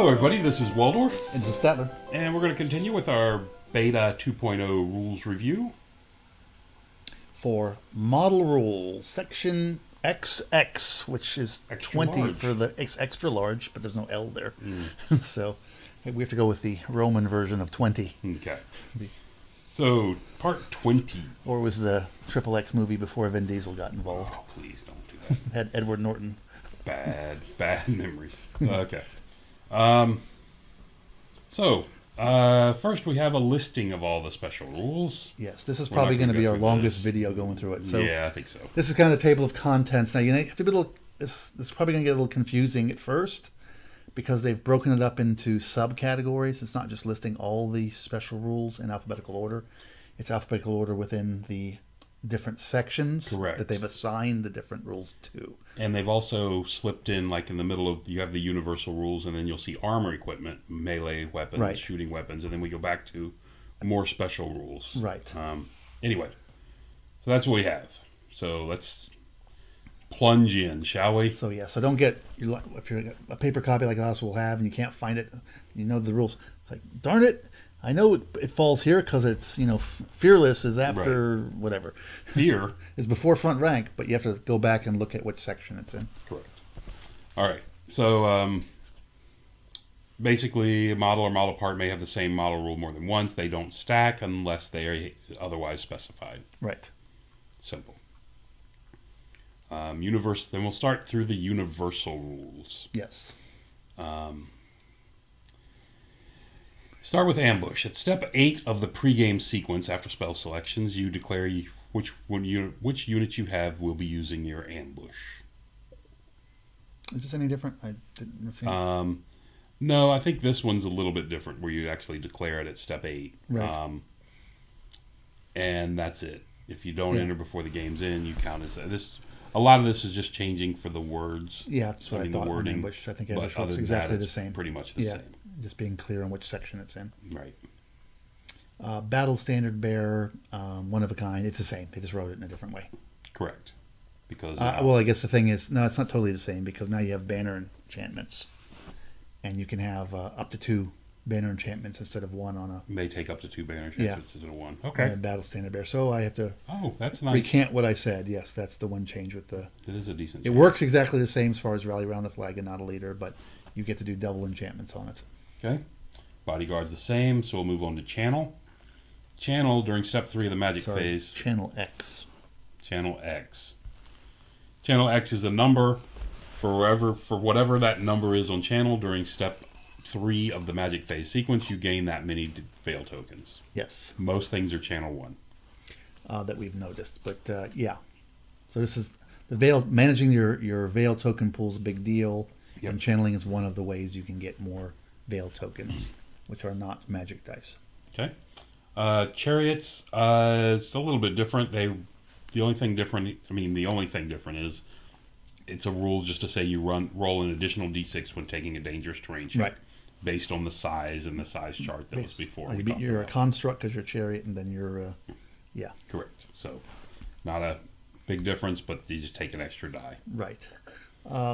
Hello everybody, this is Waldorf. And this is Statler. And we're going to continue with our Beta 2.0 rules review. For model rules, section XX, which is Extra 20 large. for the extra large, but there's no L there. So we have to go with the Roman version of 20. Okay. So, part 20. Or was the Triple X movie before Vin Diesel got involved? Oh, please don't do that. Had Edward Norton. Bad memories. Okay. First we have a listing of all the special rules. Yes, this is We're not probably going to gonna be go our through longest this. video going through it. So Yeah, I think so. this is kind of the table of contents. Now, you have to be a little, this is probably going to get a little confusing at first because they've broken it up into subcategories. It's not just listing all the special rules in alphabetical order. It's alphabetical order within the different sections Correct. that they've assigned the different rules to. And they've also slipped in, like in the middle of, you have the universal rules, and then you'll see armor equipment, melee weapons, Right. shooting weapons, and then we go back to more special rules. Right. Anyway, so that's what we have. So let's plunge in, shall we? So yeah, so don't get, if you're a paper copy like us will have and you can't find it, you know the rules. It's like, darn it, I know it falls here because it's, fearless is after whatever. Fear. It's before front rank, but you have to go back and look at which section it's in. Correct. All right. So basically, a model or model part may have the same model rule more than once. They don't stack unless they are otherwise specified. Right. Simple. Then we'll start through the universal rules. Yes. Start with ambush. At step 8 of the pregame sequence, after spell selections, you declare which unit you have will be using your ambush. Is this any different? I didn't see. No, I think this one's a little bit different, where you actually declare it at step 8. Right. And that's it. If you don't enter before the game's in, you count as this. A lot of this is just changing for the words. Yeah, that's what I thought. The wording. Ambush. I think But ambush other works than exactly that, the it's same. pretty much the same. Just being clear on which section it's in. Right. Battle standard bearer, one of a kind. It's the same. They just wrote it in a different way. Correct. Because well, I guess the thing is, no, it's not totally the same because now you have banner enchantments, and you can have up to 2 banner enchantments instead of 1 on a may take up to 2 banner enchantments instead of 1. Okay. on a battle standard bearer. So I have to That's nice. recant what I said. Yes, that's the one change with the. It is a decent. It works exactly the same as far as rally around the flag and not a leader, but you get to do double enchantments on it. Okay. Bodyguard's the same, so we'll move on to channel. Channel during step 3 of the magic phase. Channel X. Channel X. Channel X is a number for whatever that number is on channel during step 3 of the magic phase sequence. You gain that many veil tokens. Yes. Most things are channel 1. That we've noticed, but yeah. So this is the veil. Managing your veil token pool is a big deal, and channeling is one of the ways you can get more veil tokens, which are not magic dice. Okay. Chariots is a little bit different. The only thing different is it's a rule just to say you roll an additional d6 when taking a dangerous terrain check. Right. Based on the size and the size chart that was before. You're a construct because you're a chariot, and then you're yeah. Correct. So not a big difference, but you just take an extra die. Right.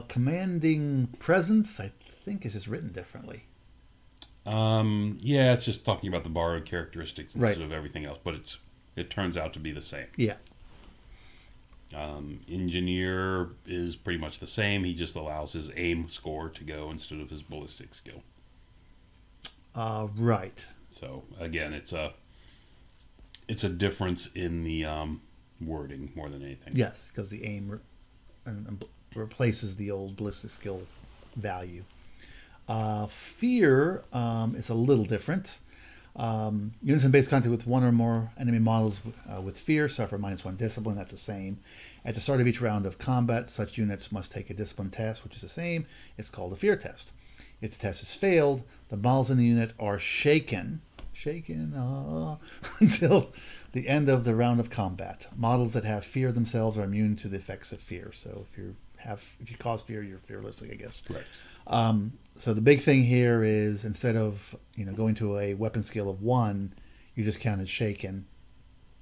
Commanding presence, I think, is just written differently. Yeah, it's just talking about the borrowed characteristics instead Right. of everything else, but it turns out to be the same. Yeah. Engineer is pretty much the same. He just allows his aim score to go instead of his ballistic skill. Right. So again, it's a difference in the wording more than anything. Yes, because the aim replaces the old ballistic skill value. Fear is a little different. Units in base contact with 1 or more enemy models with fear suffer -1 discipline. That's the same. At the start of each round of combat, such units must take a discipline test, which is the same. It's called a fear test. If the test is failed, the models in the unit are shaken until the end of the round of combat. Models that have fear themselves are immune to the effects of fear. So if you cause fear, you're fearless, I guess. Correct. So the big thing here is instead of going to a weapon skill of 1, you just count as shaken,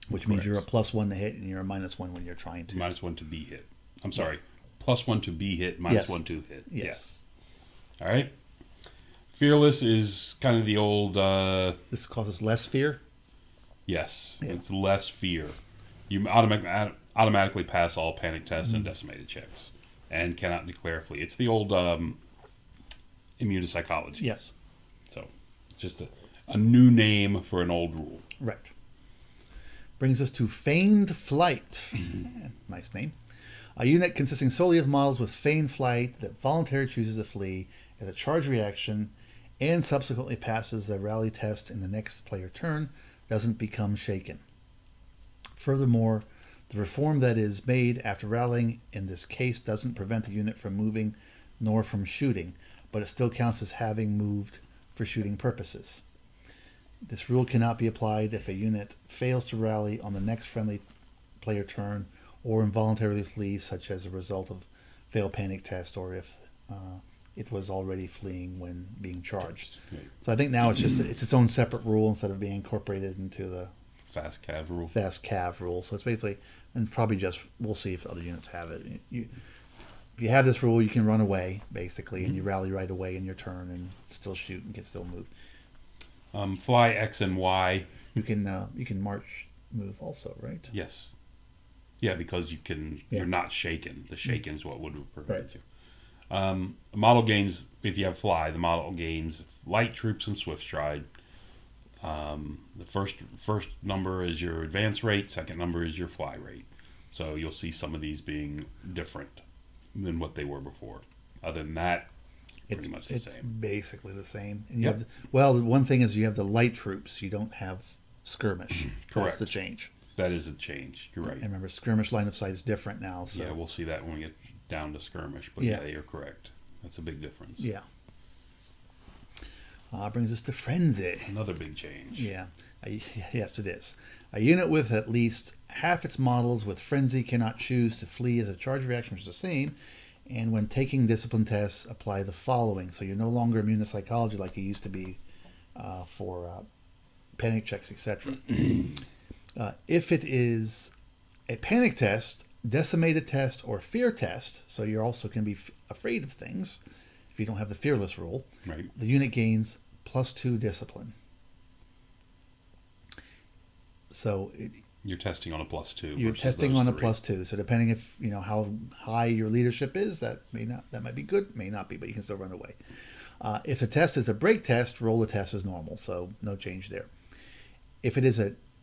which means you're a +1 to hit and you're a -1 when you're trying to. -1 to be hit. I'm sorry. +1 to be hit, -1 to hit. Yes. All right. Fearless is kind of the old. This causes less fear. Yes, Yeah. it's less fear. You automatically pass all panic tests and decimated checks, and cannot declare flee. It's the old immune to psychology. Yes. So, just a new name for an old rule. Right. Brings us to Feigned Flight. Nice name. A unit consisting solely of models with Feigned Flight that voluntarily chooses to flee as a charge reaction and subsequently passes the rally test in the next player turn doesn't become shaken. Furthermore, the reform that is made after rallying in this case doesn't prevent the unit from moving nor from shooting, but it still counts as having moved for shooting purposes. This rule cannot be applied if a unit fails to rally on the next friendly player turn or involuntarily flees, such as a result of failed panic test, or if it was already fleeing when being charged. Right. So I think now it's just it's its own separate rule instead of being incorporated into the Fast Cav rule. fast cav rule. So it's basically, and probably just we'll see if other units have it. If you have this rule, you can run away basically, and you rally right away in your turn and still shoot and can still move. Fly X and Y. You can march move also, right? Yes. Yeah, because you can. Yeah. You're not shaken. The shaken is what would prevent Right. you. Model gains, if you have fly, the model gains light troops and swift stride. The first number is your advance rate, second number is your fly rate. So you'll see some of these being different than what they were before. Other than that, pretty much the same. Basically the same. And Yep. the one thing is you have the light troops. You don't have skirmish. That's Correct. the change. That is a change. You're right. And remember, skirmish line of sight is different now. So Yeah, we'll see that when we get down to skirmish. But Yeah. yeah, you're correct. That's a big difference. yeah. Brings us to frenzy. Another big change. Yeah. Yes, it is. A unit with at least half its models with frenzy cannot choose to flee as a charge reaction, which is the same. And when taking discipline tests, apply the following. So you're no longer immune to psychology like you used to be for panic checks, etc. If it is a panic test, decimated test, or fear test, so you also can be afraid of things if you don't have the fearless rule, Right. the unit gains +2 discipline. So You're testing on a +2. you're versus testing those on a three. +2. So depending if you know how high your leadership is, that might be good, may not be, but you can still run away. If the test is a break test, roll the test as normal, so no change there. If it is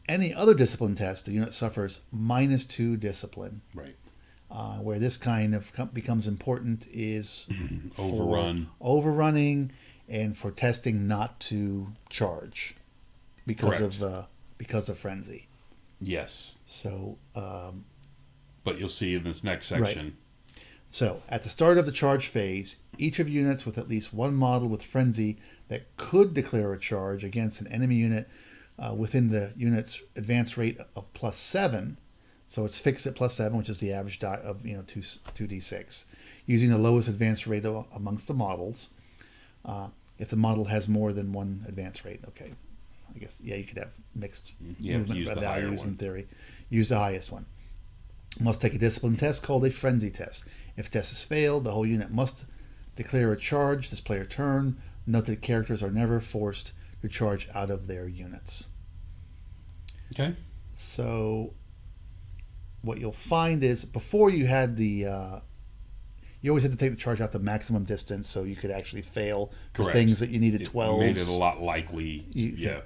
any other discipline test, the unit suffers -2 discipline. Right. Where this kind of becomes important is Overrun. for overrunning and for testing not to charge because of frenzy. Yes. So But you'll see in this next section. So, at the start of the charge phase, each of units with at least one model with frenzy that could declare a charge against an enemy unit within the unit's advance rate of +7, so it's fixed at +7, which is the average die of 2d6, using the lowest advance rate amongst the models. If the model has more than one advance rate, okay, I guess you could have mixed You have to movement use the higher values one. in theory. Use the highest one. Must take a discipline test called a frenzy test. If test is failed, the whole unit must declare a charge this player turn. Note that characters are never forced to charge out of their units. Okay. So what you'll find is before you had the you always had to take the charge out the maximum distance so you could actually fail for Correct. things that you needed It 12. made it a lot likely. Yeah.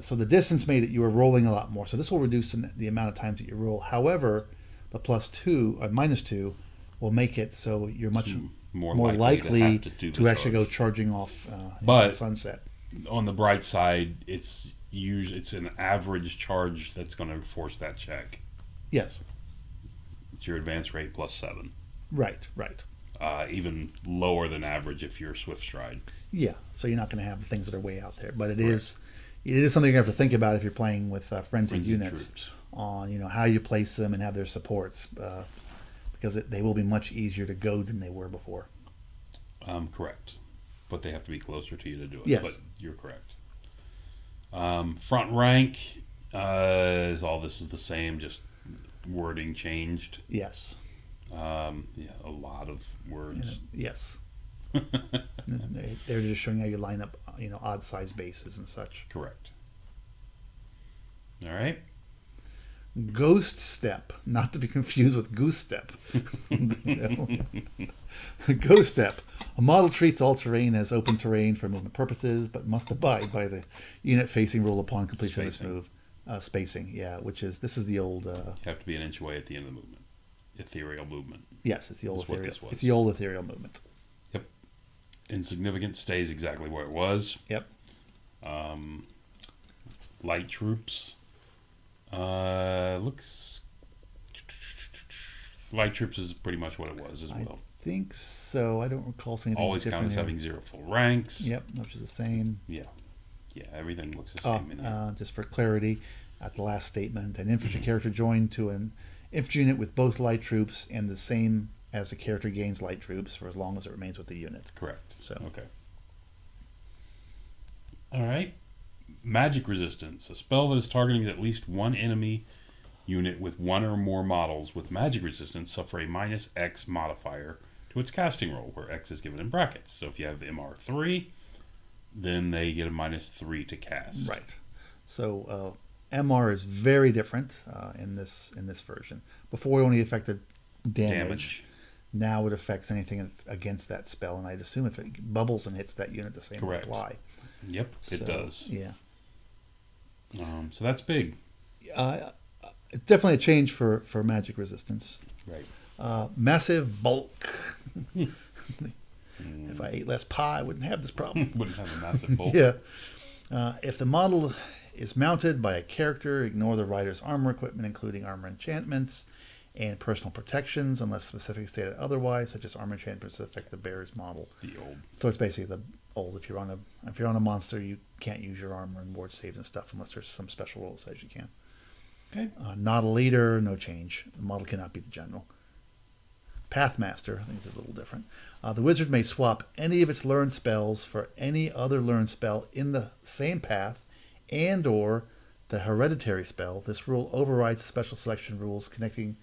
So the distance made it you were rolling a lot more. So this will reduce the amount of times that you roll. However, the +2 or -2 will make it so you're much More likely have to do the to actually go charge. charging off into But- the sunset. On the bright side, it's an average charge that's going to force that check. Yes, It's your advance rate +7. right. Even lower than average if you're swift stride. Yeah, so you're not going to have things that are way out there, but it is something you have to think about if you're playing with frenzied Frenzied units troops. on how you place them and have their supports because they will be much easier to go than they were before. Correct. But they have to be closer to you to do it. Yes. But you're correct. Front rank is all this is the same, just wording changed. Yes, Yeah, a lot of words. yes. They're just showing how you line up, odd size bases and such. Correct. All right. Ghost Step, not to be confused with Goose Step. Ghost Step. A model treats all terrain as open terrain for movement purposes, but must abide by the unit facing rule upon completion of its move. Spacing, yeah, this is the old... You have to be an inch away at the end of the movement. Ethereal movement. Yes, it's the old ethereal. It's the old ethereal movement. Yep. Insignificant stays exactly where it was. Yep. Light troops. Looks... Light troops is pretty much what it was as well. I think so. I don't recall seeing anything always different count as here. having 0 full ranks. Yep, which is the same. Yeah. Yeah, everything looks the same in here. Just for clarity, at the last statement, an infantry character joined to an infantry unit with both light troops and the same as the character gains light troops for as long as it remains with the unit. Correct. So okay. All right. Magic resistance. A spell that is targeting at least one enemy unit with one or more models with magic resistance suffer a -X modifier to its casting roll, where X is given in brackets. So if you have MR3, then they get a -3 to cast. Right. So MR is very different in this version. Before it only affected damage. Now it affects anything that's against that spell, and I'd assume if it bubbles and hits that unit, the same will apply. Yep, it does. Yeah. So that's big. It's definitely a change for magic resistance. Right. Massive bulk. If I ate less pie, I wouldn't have this problem. Wouldn't have a massive bulk. Yeah. If the model is mounted by a character, ignore the rider's armor equipment, including armor enchantments and personal protections, unless specifically stated otherwise, such as armor enchantments that affect the bearer's model. The old. So it's basically the old. If you're on a monster, you can't use your armor and ward saves and stuff unless there's some special rule that says you can. Okay. Not a leader, no change. The model cannot be the general. Pathmaster, I think this is a little different. The wizard may swap any of its learned spells for any other learned spell in the same path and or the hereditary spell. This rule overrides the special selection rules connecting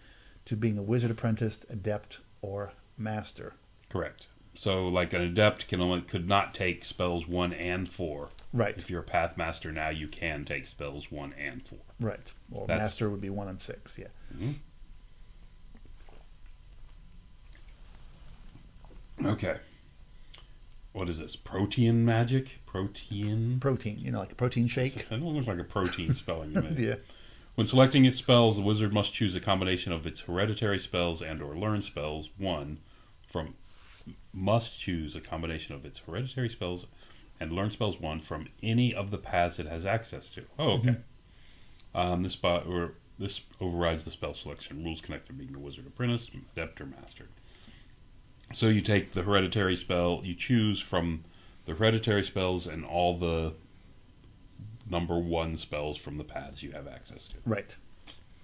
to being a wizard apprentice, adept, or master. Correct. So like an adept could not take spells 1 and 4. Right. If you're a pathmaster now, you can take spells 1 and 4. Right. Or master would be 1 and 6, yeah. Okay. What is this? Protein magic? Protein, like a protein shake. It don't look like a protein spelling you made. Yeah. When selecting its spells, the wizard must choose a combination of its hereditary spells and or learned spells must choose a combination of its hereditary spells and learned spells from any of the paths it has access to. Oh, okay. This overrides the spell selection rules connected to being a wizard apprentice, adept, or master. So you take the hereditary spell, you choose from the hereditary spells and all the number 1 spells from the paths you have access to. Right.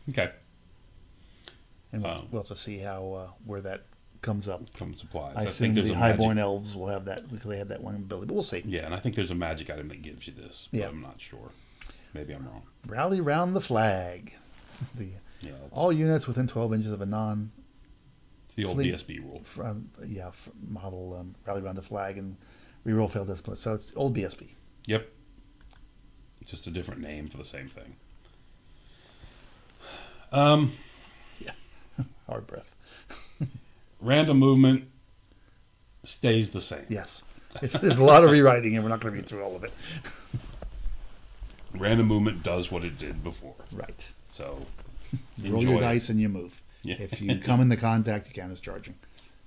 Okay. And we'll have to see how where that comes up. Applies. I assume the Highborn Elves will have that, because they have that one ability, but we'll see. Yeah, and I think there's a magic item that gives you this, but yeah. I'm not sure. Maybe I'm wrong. Rally round the flag. All units within 12 inches of a non... It's the old BSB rule. Model rally around the flag and reroll failed discipline. So it's old BSB. Yep. It's just a different name for the same thing. Yeah. Hard breath. Random movement stays the same. Yes. There's a lot of rewriting, and we're not going to read through all of it. Random movement does what it did before. Right. So you roll your dice and you move. Yeah. If you come into contact, you count as charging.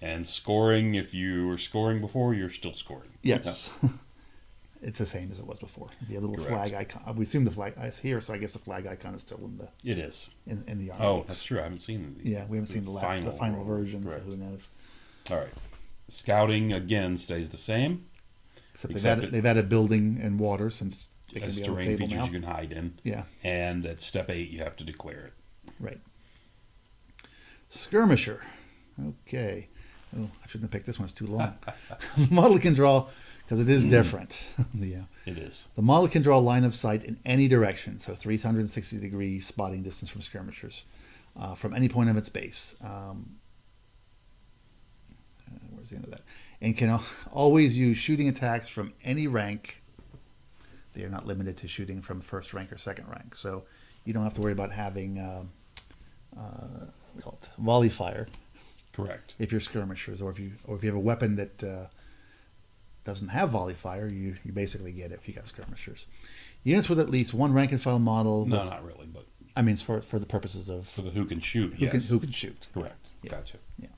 And scoring, if you were scoring before, you're still scoring. Yes. It's the same as it was before. The little flag icon. We assume the flag is here, so I guess the flag icon is still in the... It is. In the army. Oh, that's true. I haven't seen the... Yeah, we haven't seen the final version, so who knows. All right. Scouting, again, stays the same. Except they've added building and water, since it can as be on the terrain table features now. you can hide in. Yeah. And at step 8, you have to declare it. Right. Skirmisher. Okay. Oh, I shouldn't have picked this one. It's too long. Model can draw, because it is different. Yeah. It is. The model can draw line of sight in any direction, so 360-degree spotting distance from skirmishers, from any point of its base. Where's the end of that? and can always use shooting attacks from any rank. They are not limited to shooting from first rank or second rank. So you don't have to worry about having volley fire. Correct. If you're skirmishers, or if you have a weapon that doesn't have volley fire, you basically get it if you got skirmishers. Units with at least one rank and file model. No, not really, but I mean, it's for the purposes of for the who can shoot. Who can shoot. Correct. Yeah. Gotcha. Yeah.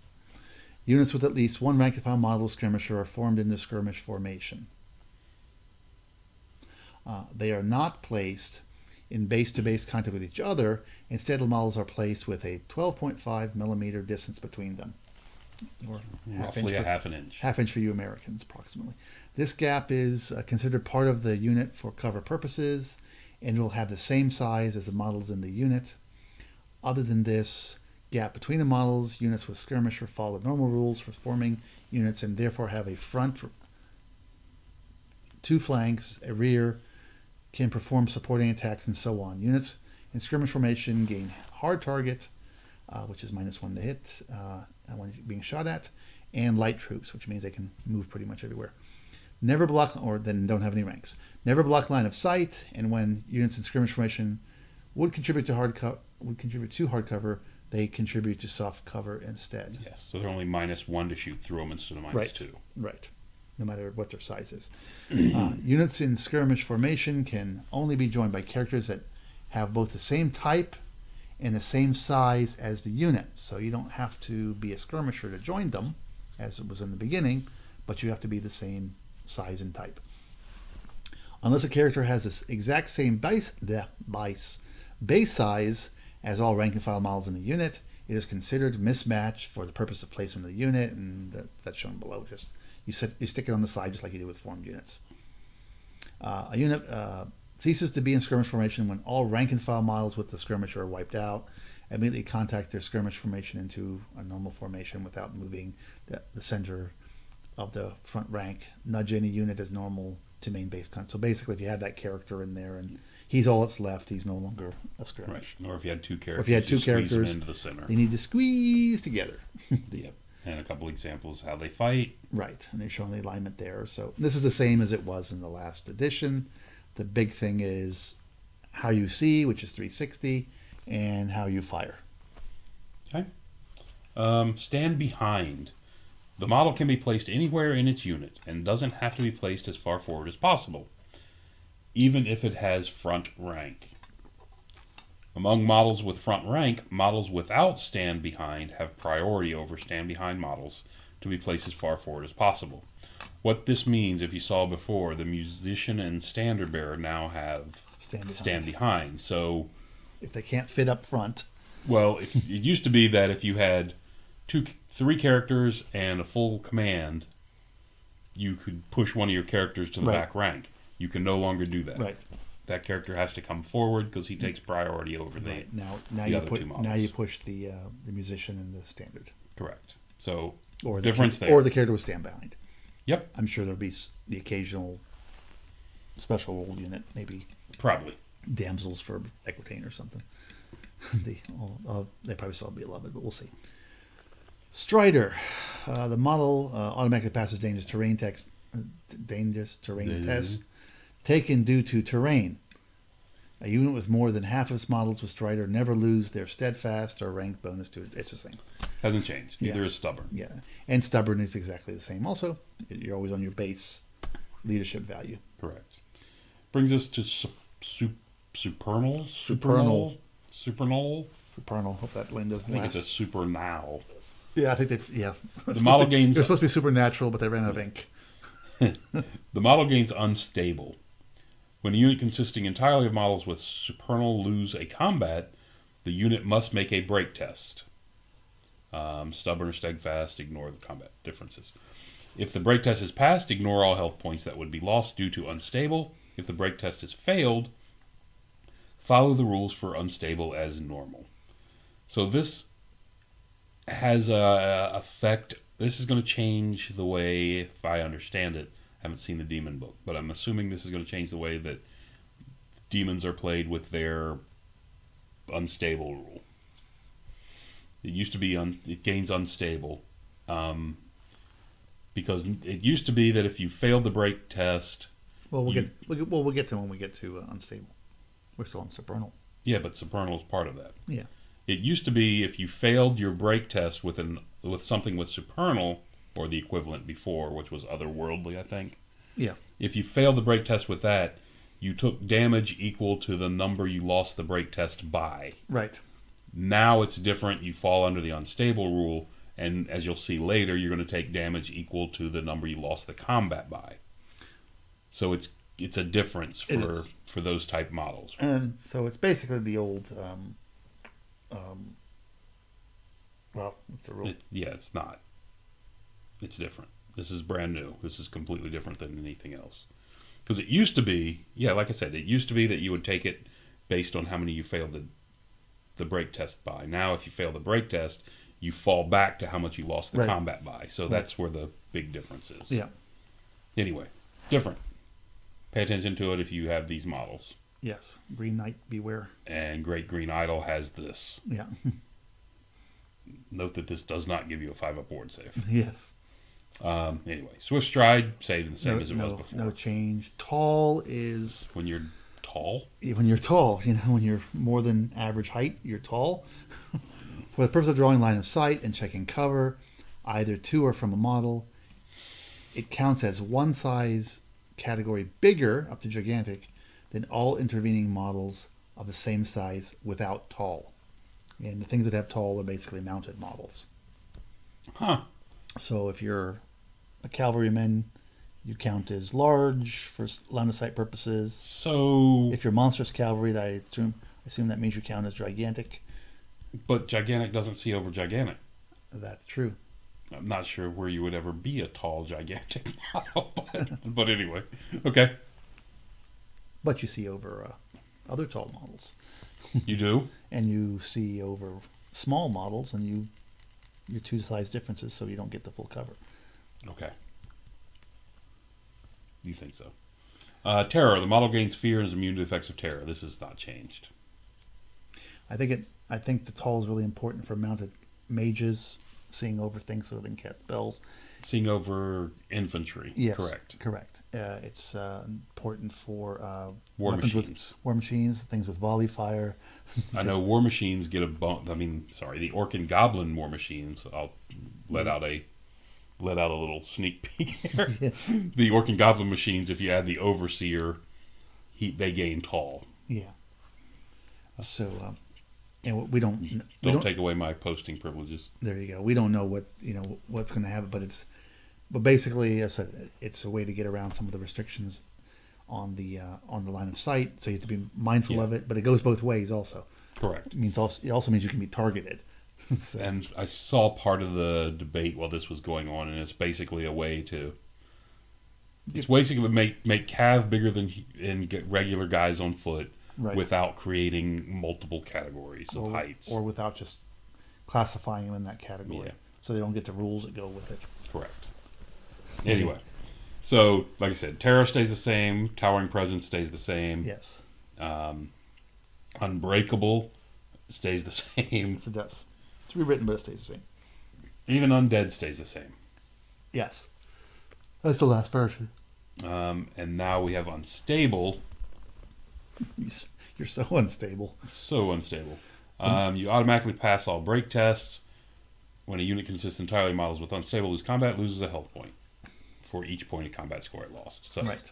Units with at least one rank and file model skirmisher are formed into skirmish formation. They are not placed in base-to-base contact with each other. Instead, the models are placed with a 12.5 millimeter distance between them, or Roughly half an inch. Half inch for you Americans, approximately. This gap is considered part of the unit for cover purposes, and will have the same size as the models in the unit. Other than this gap between the models, units with skirmisher follow the normal rules for forming units, and therefore have a front, two flanks, a rear, can perform supporting attacks, and so on. Units in skirmish formation gain hard target, which is -1 to hit when being shot at, and light troops, which means they can move pretty much everywhere. Never block, or then don't have any ranks. Never block line of sight, and when units in skirmish formation would contribute to hard cover, they contribute to soft cover instead. Yes, so they're only -1 to shoot through them instead of -2. Right. No matter what their size is. Units in skirmish formation can only be joined by characters that have both the same type and the same size as the unit. So you don't have to be a skirmisher to join them, as it was in the beginning, but you have to be the same size and type. Unless a character has the exact same base size as all rank and file models in the unit, it is considered mismatch for the purpose of placement of the unit, and that's shown below. Just you stick it on the side just like you do with formed units. A unit ceases to be in skirmish formation when all rank and file models with the skirmisher are wiped out. Immediately contact their skirmish formation into a normal formation without moving the center of the front rank. Nudge any unit as normal to main base contact. So basically, if you had that character in there and he's all that's left, he's no longer a skirmish. Right. Or if you had two characters, or if you had two characters them characters into the center. They need to squeeze together. Yep. And a couple examples of how they fight. Right, and they're showing the alignment there. So this is the same as it was in the last edition. The big thing is how you see, which is 360, and how you fire. Okay. Stand behind. The model can be placed anywhere in its unit and doesn't have to be placed as far forward as possible, even if it has front rank. Among models with front rank, models without stand behind have priority over stand behind models to be placed as far forward as possible. What this means, if you saw before, the musician and standard bearer now have stand behind. So if they can't fit up front. Well, it used to be that if you had three characters and a full command, you could push one of your characters to the back rank. You can no longer do that. Right. That character has to come forward because he takes priority over the other two models. Now you push the musician and the standard. Correct. So or difference there. Or the character will stand behind. Yep. I'm sure there'll be the occasional special role unit, maybe. Probably. Damsels for Equitane or something. They probably still be 11, but we'll see. Strider. The model automatically passes dangerous terrain tests taken due to terrain. A unit with more than half of its models with Strider never lose their steadfast or rank bonus to it. It's the same. Hasn't changed. Neither is stubborn. Yeah. And stubborn is exactly the same also. You're always on your base leadership value. Correct. Brings us to supernal. Supernal. Hope that line doesn't I think last. It's a supernal. Yeah, I think the model gains. They're supposed to be supernatural, but they ran out of ink. The model gains unstable. When a unit consisting entirely of models with supernal lose a combat, the unit must make a break test. Stubborn or steadfast, ignore the combat differences. If the break test is passed, ignore all health points that would be lost due to unstable. If the break test is failed, follow the rules for unstable as normal. So this has a effect. This is going to change the way, if I understand it, I haven't seen the demon book, but I'm assuming this is going to change the way that demons are played with their unstable rule. It used to be it gains unstable. because it used to be that if you failed the break test, Well, we'll get to when we get to unstable. We're still on supernal. yeah, but supernal is part of that. Yeah. It used to be if you failed your break test with something with supernal or the equivalent before, which was otherworldly, I think. Yeah. If you failed the break test with that, you took damage equal to the number you lost the break test by. Right. Now it's different. You fall under the unstable rule, and as you'll see later, you're going to take damage equal to the number you lost the combat by. So it's a difference for those type models. And so it's basically the old. Well, what's the rule? It's not. It's different. This is brand new. This is completely different than anything else. Because it used to be, like I said, it used to be that you would take it based on how many you failed the break test by. Now, if you fail the break test, you fall back to how much you lost the combat by. So that's where the big difference is. Yeah. Anyway, different. Pay attention to it if you have these models. Yes. Green Knight, beware. And Great Green Idol has this. Yeah. Note that this does not give you a 5-up ward save. Yes. Anyway, Swift Stride, saved the same as it was before. No change. Tall is... When you're tall? When you're tall. When you're more than average height, you're tall. For the purpose of drawing line of sight and checking cover, either to or from a model, it counts as one size category bigger, up to gigantic, than all intervening models of the same size without tall. And the things that have tall are basically mounted models. Huh. So if you're a cavalryman, you count as large for line of sight purposes. So if you're monstrous cavalry, I assume that means you count as gigantic. But gigantic doesn't see over gigantic. That's true. I'm not sure where you would ever be a tall, gigantic model, but anyway, okay. But you see over other tall models. You do? And you see over small models, and your two size differences, so you don't get the full cover. Okay. You think so? Terror. The model gains fear and is immune to the effects of terror. This has not changed. I think the tall is really important for mounted mages, seeing over things so they can cast spells. Seeing over infantry. Yes, correct. It's important for war machines. War machines, things with volley fire. I know war machines get a bump. The orc and goblin war machines. I'll let out a little sneak peek here. Yeah. The orc and goblin machines, if you add the overseer, they gain tall. Yeah. So, and we don't take away my posting privileges. There you go. We don't know what's going to happen, but basically, as I said, it's a way to get around some of the restrictions on the line of sight. So you have to be mindful of it, but it goes both ways also. Correct. It also means you can be targeted. So. And I saw part of the debate while this was going on, and it's basically a way to. It's basically make Cav bigger and get regular guys on foot. Right. Without creating multiple categories of heights. Or without just classifying them in that category. Yeah. So they don't get the rules that go with it. Correct. Anyway, so like I said, Terror stays the same, Towering Presence stays the same. Yes. Unbreakable stays the same. Yes, it does. It's rewritten, but it stays the same. Even Undead stays the same. Yes. That's the last version. And now we have Unstable. You're so unstable. So unstable. You automatically pass all break tests. When a unit consists entirely of models with unstable lose combat, loses a health point for each point of combat score it lost. So right.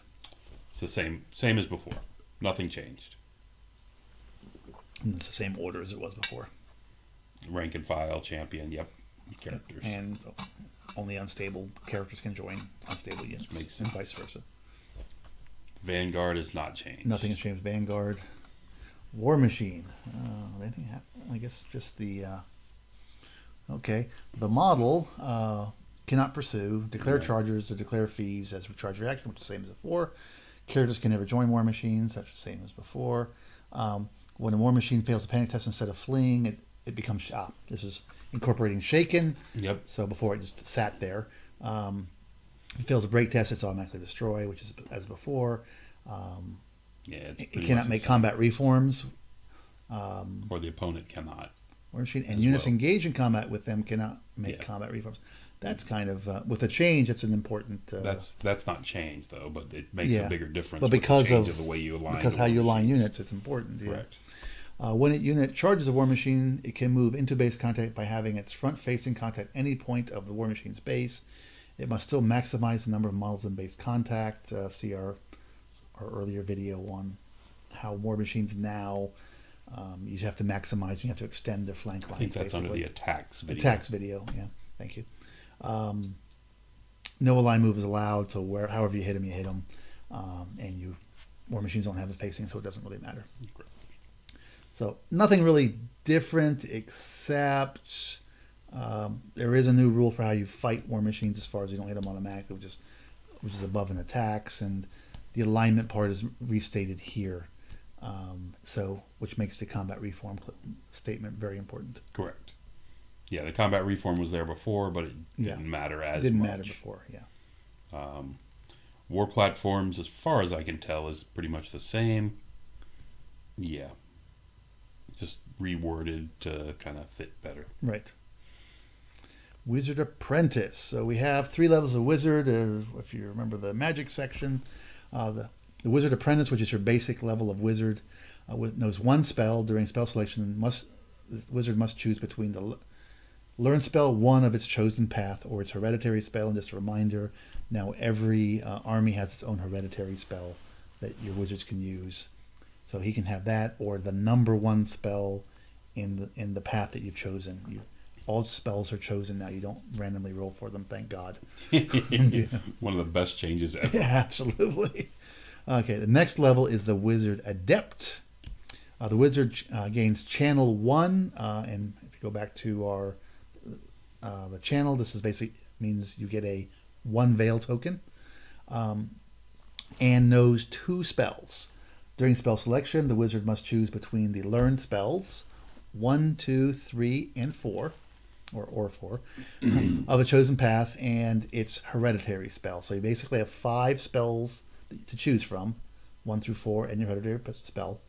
It's the same as before. Nothing changed. And it's the same order as it was before. Rank and file, champion, yep. Characters. And only unstable characters can join unstable units, and vice versa. Vanguard has not changed. Nothing has changed. Vanguard. War Machine. I guess just the... okay. The model cannot pursue, declare charges, or declare fees as recharge reaction, which is the same as before. Characters can never join War Machines. That's the same as before. When a War Machine fails a panic test instead of fleeing, it becomes... this is incorporating Shaken. Yep. So before it just sat there. If it fails a break test, it's automatically destroy, which is as before. It cannot make combat reforms. Or the opponent cannot. War Machine and units engaged in combat with them cannot make combat reforms. That's kind of with a change. It's an important. That's not change though, but it makes Yeah. a bigger difference. But with because the change of the way you align, because the how war you align machines. units, it's important. Yeah. Correct. When a unit charges a war machine, it can move into base contact by having its front-facing contact any point of the war machine's base. It must still maximize the number of models in base contact. See our earlier video on how war machines now you have to maximize. You have to extend their flank lines. I think that's basically. under the attacks video. Attacks video. Yeah. Thank you. No align move is allowed, so however you hit them, and war machines don't have it facing, so it doesn't really matter. Correct. So nothing really different except there is a new rule for how you fight war machines as far as you don't hit them automatically, which is above in attacks, and the alignment part is restated here. Which makes the combat reform statement very important. Correct. Yeah, the combat reform was there before, but it didn't matter as much. Didn't matter before, yeah. War platforms, as far as I can tell, is pretty much the same. Yeah. Just reworded to kind of fit better. Right. Wizard Apprentice. So we have 3 levels of Wizard. If you remember the magic section, the Wizard Apprentice, which is your basic level of Wizard, knows 1 spell. During spell selection, the Wizard must choose between the learn spell 1 of its chosen path or its hereditary spell. And just a reminder, now every army has its own hereditary spell that your wizards can use. So he can have that or the number 1 spell in the path that you've chosen. All spells are chosen now. You don't randomly roll for them, thank God. Yeah. One of the best changes ever. Yeah, absolutely. Okay, the next level is the Wizard Adept. The Wizard gains Channel 1, and if you go back to the channel, this is basically means you get a 1 Veil token, and knows 2 spells. During spell selection, the Wizard must choose between the learn spells 1, 2, 3, and 4, or 4 of a chosen path, and its hereditary spell. So you basically have 5 spells to choose from, 1 through 4, and your hereditary spell.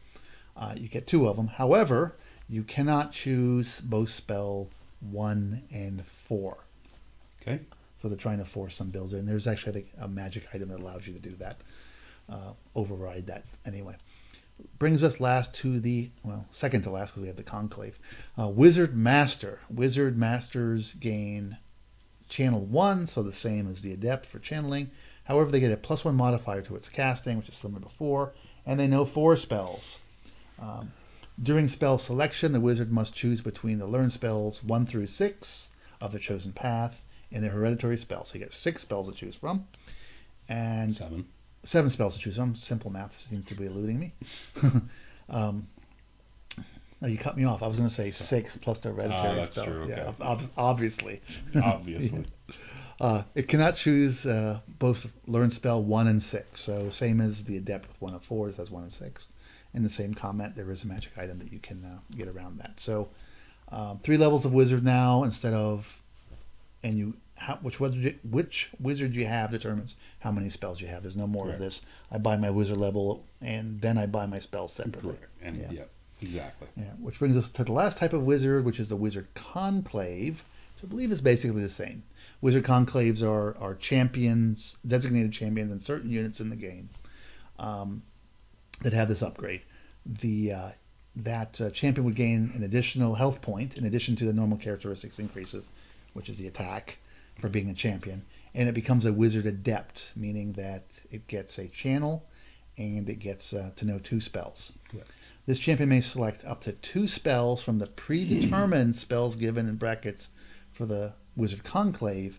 You get 2 of them. However, you cannot choose both spell 1 and 4. Okay. So they're trying to force some builds in. There's actually, I think, a magic item that allows you to do that. Override that anyway. Brings us second to last because we have the Conclave. Wizard Master. Wizard Masters gain Channel 1, so the same as the Adept for channeling. However, they get a +1 modifier to its casting, which is similar to 4, and they know 4 spells. During spell selection, the Wizard must choose between the learn spells 1 through 6 of the chosen path and their hereditary spells. So you get 6 spells to choose from. And 7 spells to choose from. Simple math seems to be eluding me. No, you cut me off. I was going to say 6 plus the hereditary that's spell. true. Okay. Yeah, obviously. Obviously. It cannot choose both learn spell 1 and 6. So same as the Adept with 1 of 4, it says 1 and 6. In the same comment, there is a magic item that you can get around that. So 3 levels of Wizard now instead of, and which wizard you have determines how many spells you have. There's no more of this. I buy my wizard level and then I buy my spells separately. Correct. And yeah, exactly. Yeah, which brings us to the last type of wizard, which is the Wizard Conclave, which I believe is basically the same. Wizard Conclaves are champions, designated champions in certain units in the game that have this upgrade. That champion would gain an additional health point in addition to the normal characteristics increases, which is the attack for being a champion, and it becomes a Wizard Adept, meaning that it gets a channel and it gets to know 2 spells. Correct. This champion may select up to 2 spells from the predetermined spells given in brackets for the Wizard Conclave.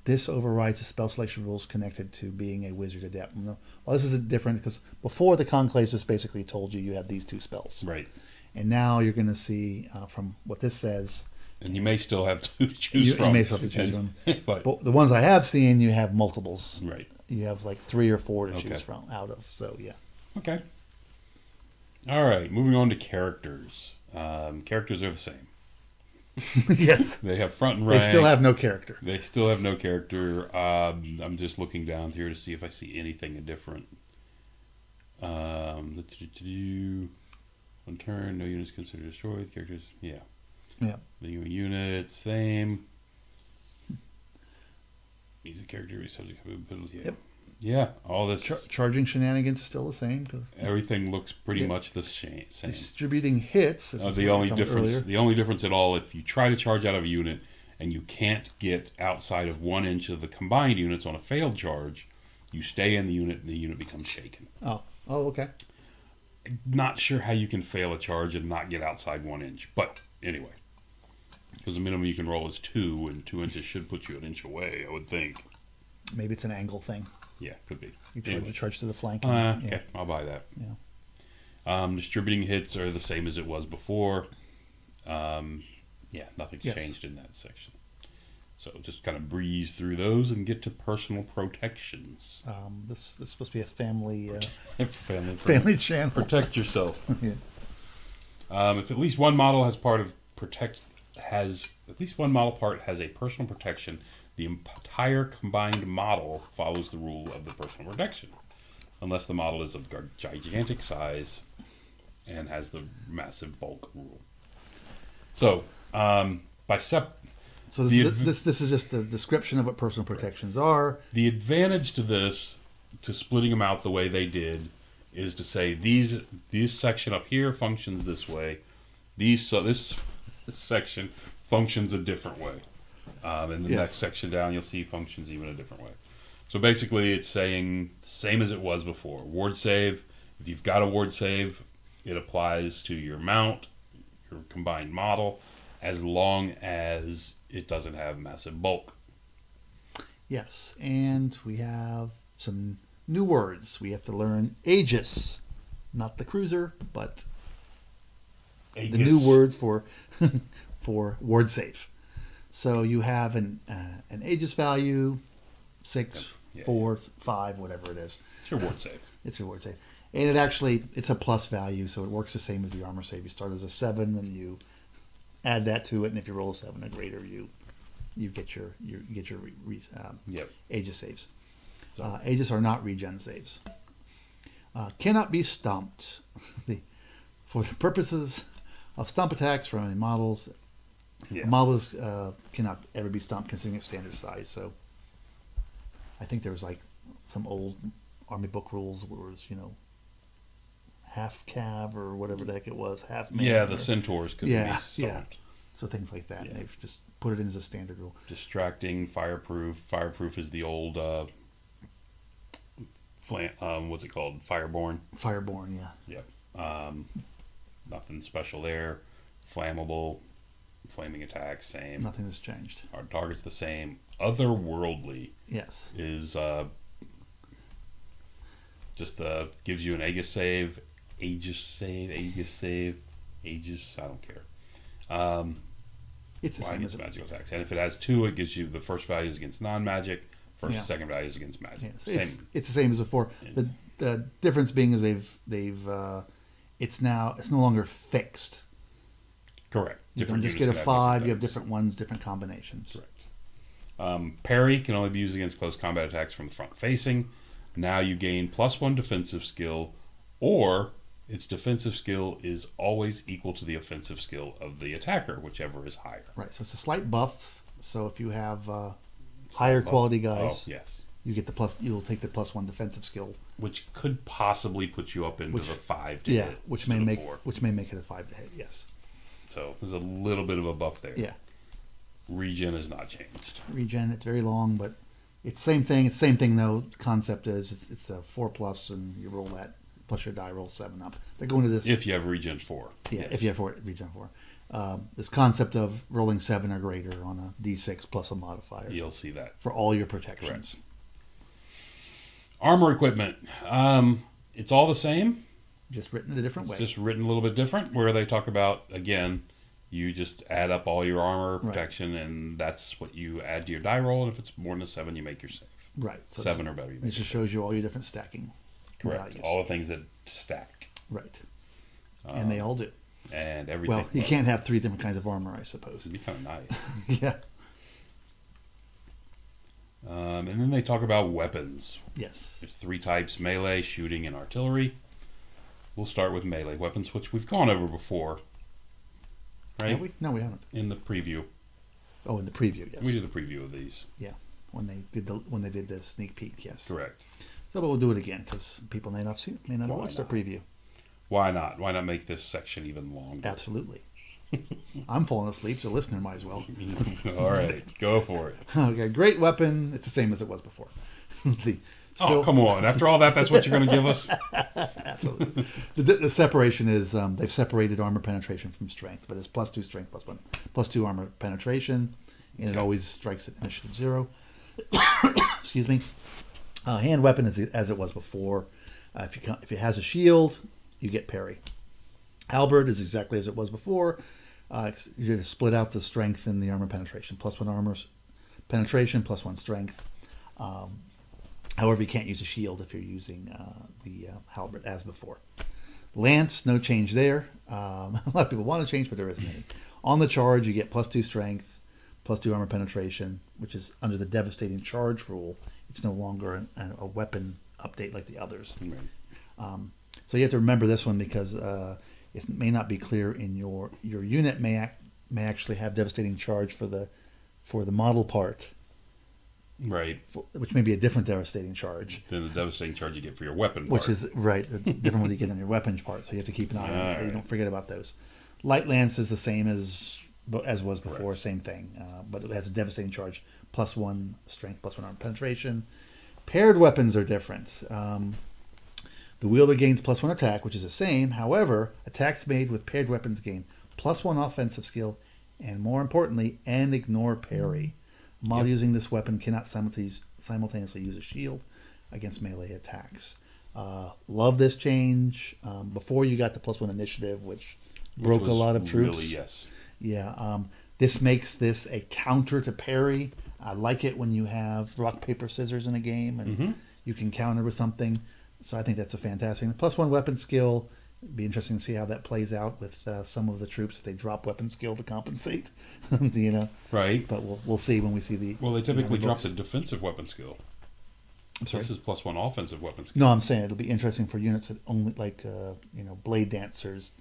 This overrides the spell selection rules connected to being a Wizard Adept. Well, this is different because before the Conclave just basically told you have these 2 spells. Right. And now you're going to see from what this says. And you may still have to choose from. You may still have to choose from. But the ones I have seen, you have multiples. Right. You have like 3 or 4 to choose from out of. So, yeah. Okay. All right. Moving on to characters. Characters are the same. Yes. They have front and rank. They still have no character. They still have no character. I'm just looking down here to see if I see anything different. One turn, no units considered destroyed. Characters, yeah. Yeah. The units, same. He's a character who's subject to ability. Yep. Yeah, all this charging shenanigans is still the same. Everything looks pretty much the same. Distributing hits. The only difference at all, if you try to charge out of a unit and you can't get outside of 1 inch of the combined units on a failed charge, you stay in the unit and the unit becomes shaken. Oh, okay. Not sure how you can fail a charge and not get outside 1 inch, but anyway, because the minimum you can roll is 2, and 2 inches should put you an inch away, I would think. Maybe it's an angle thing. Yeah, could be. You charge to the flank. Okay, I'll buy that. Yeah. Distributing hits are the same as it was before. Nothing's changed in that section. So just kind of breeze through those and get to personal protections. This is supposed to be a family family channel. Protect yourself. Yeah. If at least one model at least one model part has a personal protection, the entire combined model follows the rule of the personal protection, unless the model is of gigantic size and has the massive bulk rule. So, this is just a description of what personal protections are. The advantage to this, to splitting them out the way they did, is to say this section up here functions this way. This section functions a different way. And the next section down, you'll see functions even a different way. So basically, it's saying the same as it was before. Ward save. If you've got a ward save, it applies to your mount, your combined model, as long as it doesn't have massive bulk. Yes, and we have some new words. We have to learn Aegis, not the cruiser, but Aegis. The new word for ward save. So you have an Aegis value, 6, 4, 5, whatever it is. It's your ward save. It's your ward save. And it's a plus value, so it works the same as the armor save. You start as a 7, and you add that to it, and if you roll a 7 or greater, you get your Aegis saves. So. Aegis are not regen saves. Cannot be stumped. For the purposes of stump attacks from any models, models cannot ever be stumped considering its standard size. So I think there was like some old army book rules where it was, half cav or whatever the heck it was, half man. Yeah, the centaurs could be stumped. Yeah. So things like that. Yeah. They've just put it in as a standard rule. Distracting, fireproof. Fireproof is the old what's it called? Fireborn. Fireborn, yeah. Yep. Nothing special there. Flammable, flaming attacks, same. Nothing has changed. Our target's the same. Otherworldly. Yes. Is just gives you an Aegis save. Aegis, I don't care. It's the same as magical attacks. And if it has 2, it gives you the first values against non-magic, first and second values against magic. Yeah, it's the same as before. The difference being is it's no longer fixed. Correct. You don't just get a 5, you have different ones, different combinations. Correct. Parry can only be used against close combat attacks from the front facing. Now you gain +1 defensive skill, or its defensive skill is always equal to the offensive skill of the attacker, whichever is higher. Right, so it's a slight buff. So if you have higher quality guys, you get you'll take the +1 defensive skill, which could possibly put you up into the 5 to hit. Which may make it a 5 to hit. Yes. So there's a little bit of a buff there. Yeah. Regen has not changed. Regen, it's very long, but it's the same thing. It's the same thing though. The concept is it's a 4+, and you roll that plus your die roll 7 up. They're going to this if you have regen 4. Yeah, if you have regen 4. This concept of rolling 7 or greater on a d6 plus a modifier. You'll see that for all your protections. Correct. Armor equipment. It's all the same. Just written in a different way. Just written a little bit different, where they talk about, again, you just add up all your armor protection, and that's what you add to your die roll, and if it's more than a 7, you make your save. Right. So 7 or better. It just shows you all your different stacking values. All the things that stack. Right. And they all do. And everything. Well, you can't have 3 different kinds of armor, I suppose. It'd be kind of nice. Yeah. And then they talk about weapons. Yes. There's 3 types: melee, shooting, and artillery. We'll start with melee weapons, which we've gone over before. Right? No, we haven't. In the preview. Oh, in the preview, yes. We did a preview of these. Yeah. when they did the sneak peek. Yes, Correct. So, but we'll do it again because people may not have watched our preview. Why not? Why not make this section even longer? Absolutely. I'm falling asleep, so listener might as well. All right, go for it. Okay, great weapon. It's the same as it was before. Oh, come on. After all that, that's what you're going to give us? Absolutely. The separation is they've separated armor penetration from strength, but it's +2 strength, +1, +2 armor penetration, and it always strikes at initiative 0. Excuse me. Hand weapon is as it was before. If it has a shield, you get parry. Halberd is exactly as it was before. You just split out the strength and the armor penetration. +1 armor penetration, +1 strength. However, you can't use a shield if you're using the halberd as before. Lance, no change there. A lot of people want to change, but there isn't any. On the charge, you get +2 strength, +2 armor penetration, which is under the devastating charge rule. It's no longer a weapon update like the others. Right. So you have to remember this one because it may not be clear in your unit may actually have devastating charge for the model part. Right. Which may be a different devastating charge than the devastating charge you get for your weapon part. Which is, right, the different one you get on your weapons part. So you have to keep an eye on it. You don't forget about those. Light Lance is the same as was before, correct. Same thing. But it has a devastating charge, +1 strength, +1 armor penetration. Paired weapons are different. The wielder gains +1 attack, which is the same. However, attacks made with paired weapons gain +1 offensive skill, and more importantly, and ignore parry. Model using this weapon cannot simultaneously use a shield against melee attacks. Love this change. Before you got the +1 initiative, which broke a lot of troops. Really, yes. Yeah. This makes this a counter to parry. I like it when you have rock, paper, scissors in a game and you can counter with something. So I think that's a fantastic. The +1 weapon skill. It'd be interesting to see how that plays out with some of the troops if they drop weapon skill to compensate. Right. But we'll see when we see the. Well, they typically drop the defensive weapon skill. I'm sorry. This is +1 offensive weapon skill. No, I'm saying it'll be interesting for units that only blade dancers.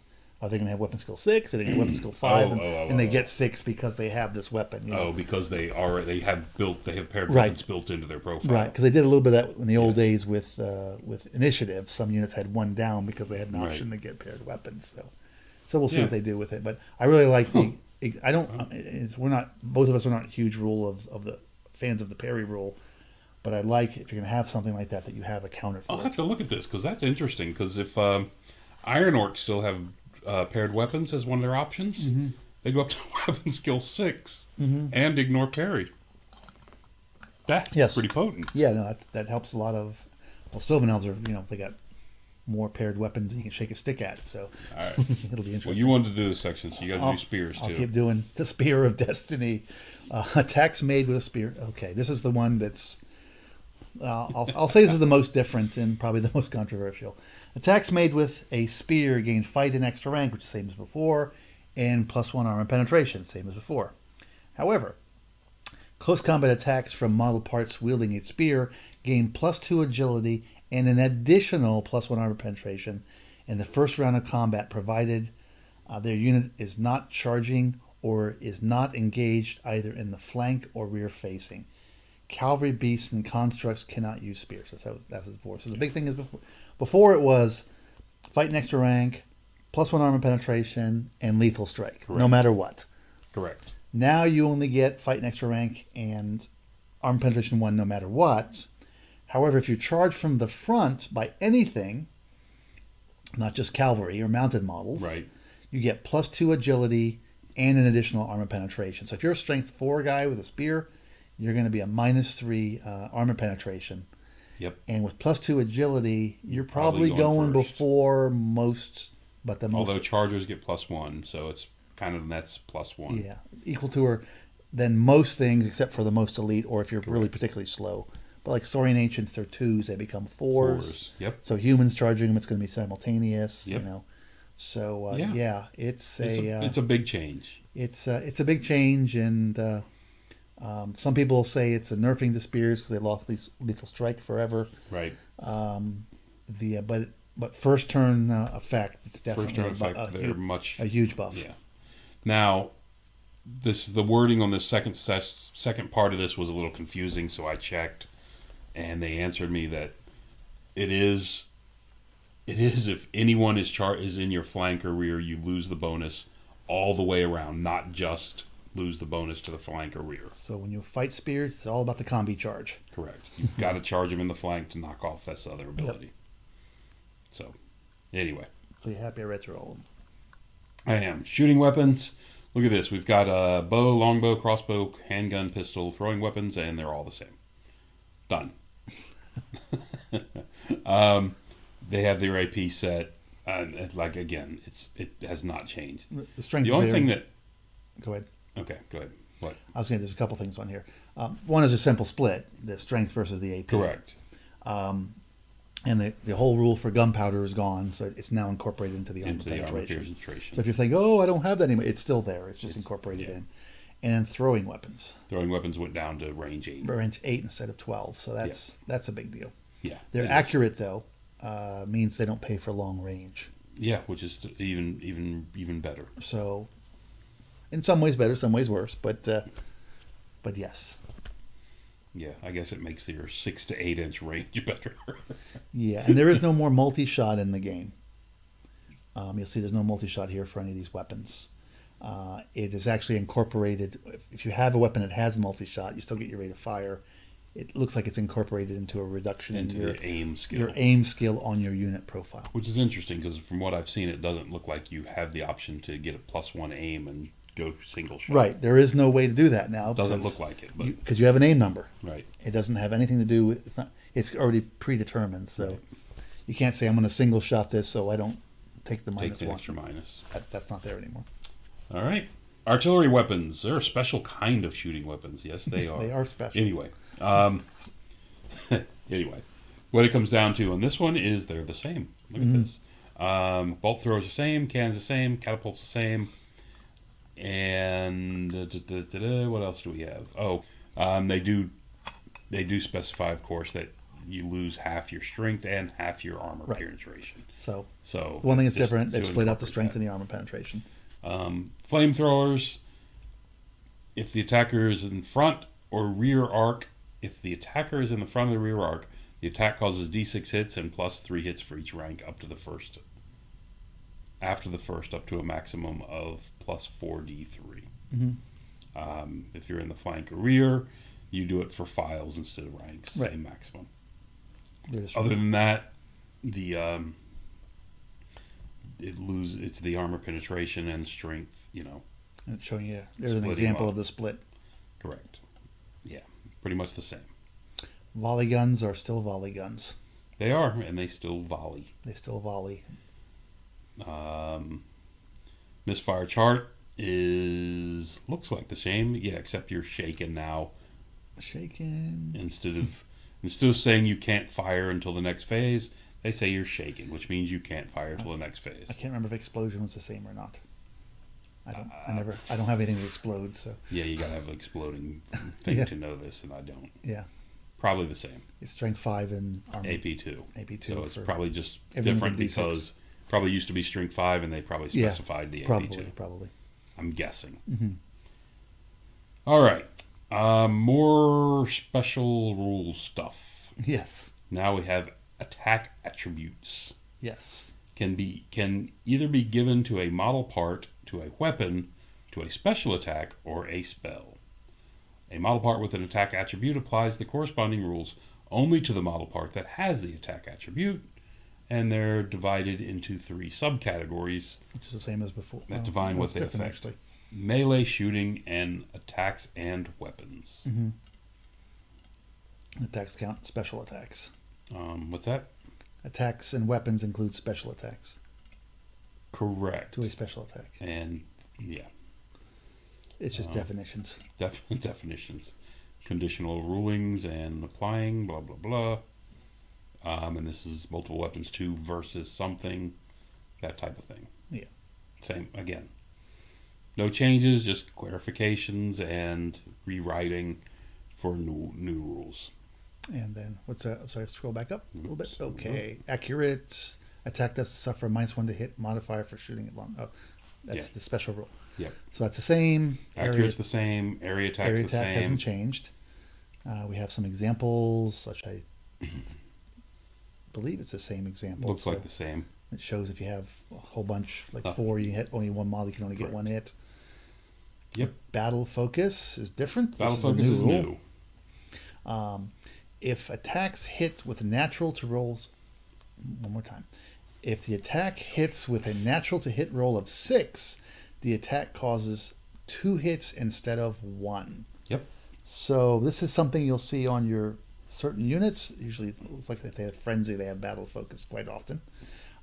Are they going to have weapon skill 6? Are they going to have weapon skill 5? And they get 6 because they have this weapon. Because they have paired weapons built into their profile. Right, because they did a little bit of that in the old days with initiative. Some units had 1 down because they had an option to get paired weapons. So we'll see what they do with it. But I really like the. I don't. We're not. Both of us are not huge rule of the fans of the parry rule. But I like if you're going to have something like that you have a counter for. I'll have to look at this because that's interesting. Because if Iron Orcs still have paired weapons as one of their options, they go up to weapon skill 6 and ignore parry. That's pretty potent. Yeah, no, that helps a lot of. Well, Sylvan Elves are they got more paired weapons than you can shake a stick at, so all right. It'll be interesting. Well, you wanted to do this section, so you got to do spears too. I'll keep doing the Spear of Destiny. Attacks made with a spear. Okay, this is the one that's. I'll say this is the most different and probably the most controversial. Attacks made with a spear gain fight and extra rank, which is the same as before, and +1 armor penetration, same as before. However, close combat attacks from model parts wielding a spear gain +2 agility and an additional +1 armor penetration in the first round of combat, provided their unit is not charging or is not engaged either in the flank or rear facing. Cavalry beasts and constructs cannot use spears. That's before. So the big thing is before it was fight an extra rank, +1 armor penetration, and lethal strike, correct. No matter what. Correct. Now you only get fight an extra rank and armor penetration 1 no matter what. However, if you charge from the front by anything, not just cavalry or mounted models, right, you get +2 agility and an additional armor penetration. So if you're a strength 4 guy with a spear, you're going to be a -3 armor penetration. Yep. And with +2 agility, you're probably going before most, but the most. Although chargers get +1, so it's kind of nets +1. Yeah, equal to or than most things except for the most elite, or if you're really particularly slow. But like Saurian Ancients, they're 2s, they become 4s. Yep. So humans charging them, it's going to be simultaneous. Yep. So it's a big change. It's a big change, and some people say it's a nerfing to spears because they lost lethal strike forever. Right. But first turn effect, it's definitely a huge buff. Yeah. Now, the wording on this second part of this was a little confusing, so I checked, and they answered me that it is if anyone is in your flank or rear, you lose the bonus all the way around, not just lose the bonus to the flank or rear. So when you fight spears, it's all about the combi charge. Correct. You've got to charge them in the flank to knock off this other ability. Yep. So, anyway. So you're happy I read through all of them. I am. Shooting weapons. Look at this. We've got a bow, longbow, crossbow, handgun, pistol, throwing weapons, and they're all the same. Done. They have their AP set. Like, again, it has not changed. The strength. The only thing that... Go ahead. Okay, go ahead. What? I was saying there's a couple things on here. One is a simple split, the strength versus the AP. Correct. And the whole rule for gunpowder is gone, so it's now incorporated into the armor penetration. So if you think, oh, I don't have that anymore, it's still there. It's just incorporated in. And throwing weapons. Throwing weapons went down to range 8. Range 8 instead of 12, so that's a big deal. Yeah. They're accurate, though, means they don't pay for long range. Yeah, which is even better. So, in some ways better, some ways worse, but yes. Yeah, I guess it makes your 6 to 8 inch range better. Yeah, and there is no more multi-shot in the game. You'll see there's no multi-shot here for any of these weapons. It is actually incorporated. If you have a weapon that has multi-shot, you still get your rate of fire. It looks like it's incorporated into a reduction in your aim skill. Your aim skill on your unit profile. Which is interesting because from what I've seen, it doesn't look like you have the option to get a +1 aim and go single shot. Right. There is no way to do that now. Doesn't look like it, but because you have an aim number. Right. It doesn't have anything to do with. It's already predetermined, so right. You can't say I'm going to single shot this, so I don't take the -1. Extra minus. That's not there anymore. All right. Artillery weapons. They're a special kind of shooting weapons. Yes, they are. They are special. Anyway. Anyway. What it comes down to on this one is they're the same. Look at this. Bolt thrower is the same. Cannon's the same. Catapult's the same. And what else do we have? Oh, they do specify, of course, that you lose half your strength and half your armor penetration. So the one thing that's different, they've split out the strength and the armor penetration. Flamethrowers, if the attacker is in front or rear arc, if the attacker is in the front of the rear arc, the attack causes D6 hits and +3 hits for each rank up to the first. After the first, up to a maximum of +4d3. If you're in the flank or rear, you do it for files instead of ranks. Right. Same maximum. Other than that, it's the armor penetration and strength. And it's showing you. There's an example of the split. Correct. Yeah, pretty much the same. Volley guns are still volley guns. They are, and they still volley. They still volley. Misfire chart looks like the same, except you're shaken now. Shaken. Instead of saying you can't fire until the next phase, they say you're shaken, which means you can't fire until the next phase. I can't remember if explosion was the same or not. I don't have anything to explode, so. Yeah, you gotta have an exploding thing to know this, and I don't. Yeah. Probably the same. It's strength 5 and armor. AP2. AP2. So it's probably just different because probably used to be strength 5 and they probably specified the AP2. Probably. I'm guessing. All right. More special rules stuff. Yes. Now we have attack attributes. Yes. Can either be given to a model part, to a weapon, to a special attack, or a spell. A model part with an attack attribute applies the corresponding rules only to the model part that has the attack attribute, and they're divided into 3 subcategories. Which is the same as before. That define what they affect. Actually. Melee, shooting, and attacks and weapons. Attacks count special attacks. What's that? Attacks and weapons include special attacks. Correct. To a special attack. And, yeah. It's just definitions. Definitions. Conditional rulings and applying, blah, blah, blah. And this is multiple weapons 2 versus something, that type of thing. Yeah. Same, again. No changes, just clarifications and rewriting for new rules. And then, sorry, scroll back up a little bit. Okay. Accurate. Attack does suffer a -1 to hit modifier for shooting it long. Oh, That's the special rule. Yep. So that's the same. Accurate's the same. Area attack's the same. Hasn't changed. We have some examples, which I believe it's the same example. Looks like the same. It shows if you have a whole bunch, like 4, you hit only one model, you can only get 1 hit. Yep. Battle focus is different. Battle focus is new. If attacks hit with a natural to rolls, one more time. If the attack hits with a natural to hit roll of 6, the attack causes 2 hits instead of 1. Yep. So this is something you'll see on your certain units. Usually, it looks like if they have frenzy, they have battle focus quite often.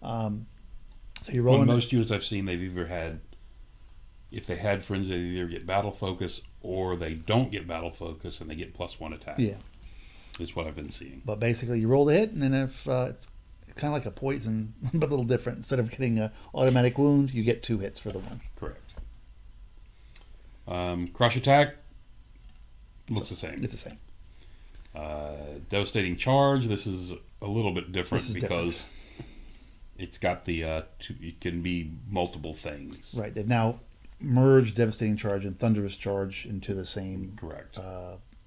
So you're rolling. On most units I've seen, they've either had, if they had frenzy, they either get battle focus or they don't get battle focus and they get +1 attack. Yeah. Is what I've been seeing. But basically, you roll the hit, and then if it's kind of like a poison, but a little different. Instead of getting an automatic wound, you get 2 hits for the 1. Correct. Crush attack looks the same. It's the same. Devastating charge. This is a little bit different because it's got the it can be multiple things. Right. They've now merged devastating charge and thunderous charge into the same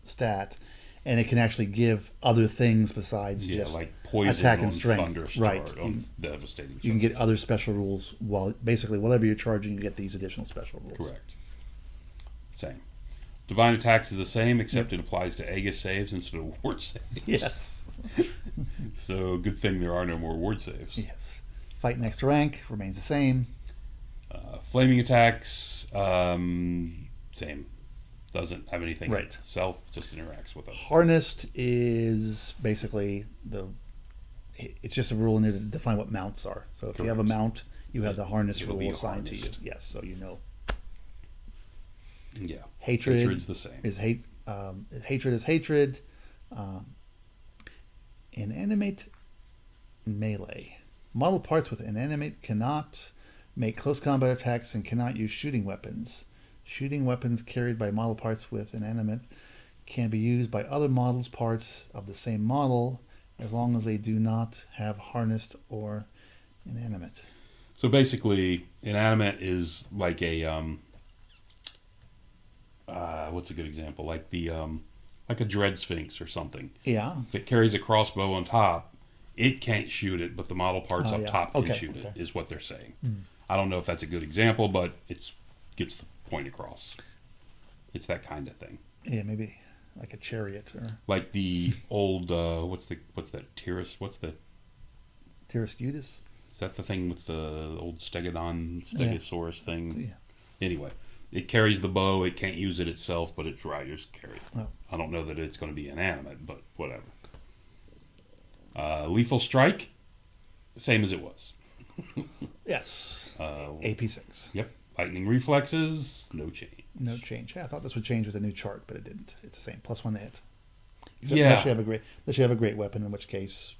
stat, and it can actually give other things besides just like poison, attack and strength. Thunderous Right. charge, on devastating charge. You can get other special rules while basically whatever you're charging, you get these additional special rules. Correct. Same. Divine attacks is the same, except it applies to Aegis saves instead of ward saves. Yes. So good thing there are no more ward saves. Yes. Fight next rank remains the same. Flaming attacks, same. Doesn't have anything in itself, just interacts with it. Harnessed is basically it's just a rule in there to define what mounts are. So if you have a mount, you have the harness rule assigned to you. Yes, so you know. Yeah. Hatred's the same. Hatred is hatred. Inanimate melee. Model parts with inanimate cannot make close combat attacks and cannot use shooting weapons. Shooting weapons carried by model parts with inanimate can be used by other models' parts of the same model as long as they do not have harnessed or inanimate. So basically, inanimate is like a what's a good example? Like the like a dread sphinx or something. Yeah. If it carries a crossbow on top, it can't shoot it, but the model parts up top can shoot it. Is what they're saying. I don't know if that's a good example, but it gets the point across. It's that kind of thing. Yeah, maybe like a chariot or like the old what's that Tyrus? What's the Tyroscutus? Is that the thing with the old Stegosaurus thing? Yeah. Anyway, it carries the bow. It can't use it itself, but its riders carry it. Oh. I don't know that it's going to be inanimate, but whatever. Lethal strike, same as it was. Yes. AP6. Yep. Lightning reflexes, no change. No change. Yeah, I thought this would change with the new chart, but it didn't. It's the same. +1 to hit. Unless you have a great weapon, in which case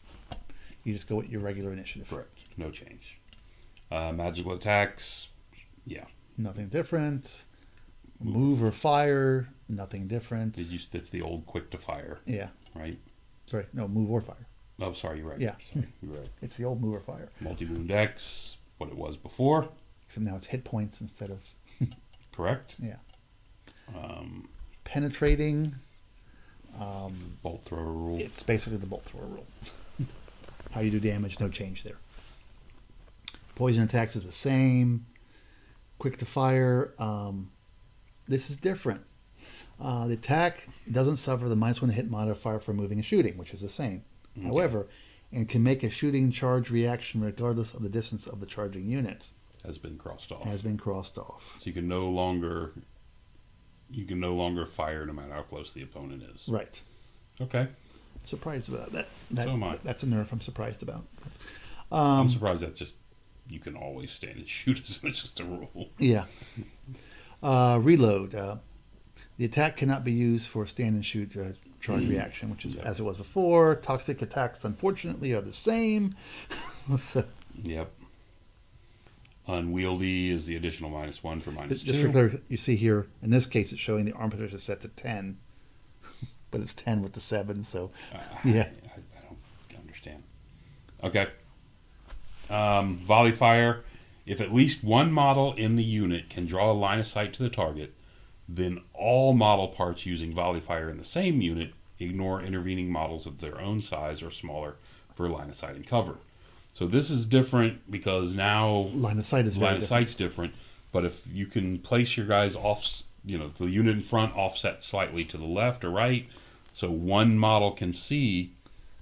you just go with your regular initiative. Correct. No change. Magical attacks, nothing different. Move or fire, nothing different. That's the old quick to fire. Yeah. Right? Sorry, no, move or fire. Oh, sorry, you're right. Yeah. Sorry, you're right. It's the old move or fire. Multi-wound X, what it was before. Except now it's hit points instead of... Correct. Yeah. Penetrating. Bolt thrower rule. It's basically the bolt thrower rule. How you do damage, no change there. Poison attacks is the same. Quick to fire. This is different. The attack doesn't suffer the -1 hit modifier for moving and shooting, which is the same. Okay. However, and can make a shooting charge reaction regardless of the distance of the charging unit. Has been crossed off. So you can no longer fire no matter how close the opponent is. Right. Okay. Surprised about that. So am I. That's a nerf I'm surprised about. I'm surprised that you can always stand and shoot. It's just a rule. Yeah. Reload. The attack cannot be used for stand and shoot charge reaction, which is as it was before. Toxic attacks, unfortunately, are the same. So, yep. Unwieldy is the additional -1 for -2. Just for clear, you see here, in this case, it's showing the armitage is set to 10, but it's 10 with the 7, so, yeah. I don't understand. Okay. Volley fire If at least one model in the unit can draw a line of sight to the target, then all model parts using volley fire in the same unit ignore intervening models of their own size or smaller for line of sight and cover. So this is different because now Line of sight is very line of sight's different. But if you can place your guys off, the unit in front offset slightly to the left or right, so one model can see,